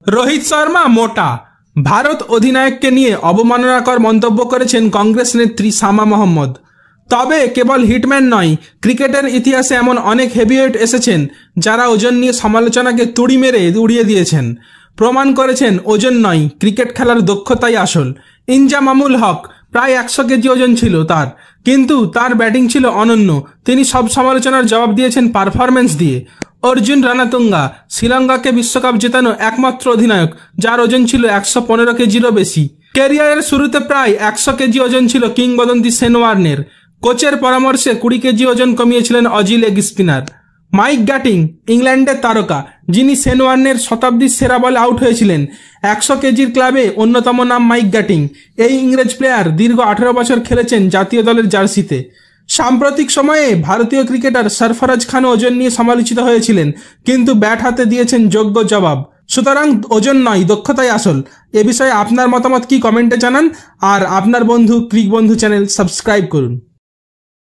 রোহিত শর্মা মোটা। ভারত অধিনায়ককে নিয়ে অবমাননাকর মন্তব্য করেছেন কংগ্রেস নেত্রী শামা মোহাম্মদ। তবে কেবল হিটম্যান নয়, ক্রিকেটের ইতিহাসে এমন অনেক হেভিওয়েট এসেছেন যারা ওজন নিয়ে সমালোচনাকে তুড়ি মেরে উড়িয়ে দিয়েছেন। প্রমাণ করেছেন ওজন নয়, ক্রিকেট খেলার দক্ষতাই আসল। ইনজামামুল হক প্রায় 100 কেজি ওজন ছিল তার, কিন্তু তার ব্যাটিং ছিল অনন্য। তিনি সব সমালোচনার জবাব দিয়েছেন পারফরম্যান্স দিয়ে। অর্জুন রানাতুঙ্গা শ্রীলঙ্কাকে বিশ্বকাপ জেতানো একমাত্র অধিনায়ক যার ওজন ছিল 115 কেজিরও বেশি। ক্যারিয়ারের শুরুতে প্রায় 100 কেজি ওজন ছিল কিংবদন্তি শেন ওয়ার্নের। কোচের পরামর্শে 20 কেজি ওজন কমিয়েছিলেন Aussie leg spinner. Mike Gatting ইংল্যান্ডের তারকা, যিনি শেন ওয়ার্নের শতাব্দীর সেরা বলে আউট হয়েছিলেন। 100 কেজির ক্লাবে অন্যতম নাম মাইক গ্যাটিং। এই ইংরেজ প্লেয়ার দীর্ঘ 18 বছর খেলেছেন জাতীয় দলের জার্সিতে। সাম্প্রতিক সময়ে ভারতীয় ক্রিকেটার সরফরাজ খান ওজন নিয়ে সমালোচিত হয়েছিলেন, কিন্তু ব্যাট হাতে দিয়েছেন যোগ্য জবাব। সুতরাং ওজন নয়, দক্ষতাই আসল। এ বিষয়ে আপনার মতামত কি কমেন্টে জানান, আর আপনার বন্ধু ক্রিক বন্ধু চ্যানেল সাবস্ক্রাইব করুন।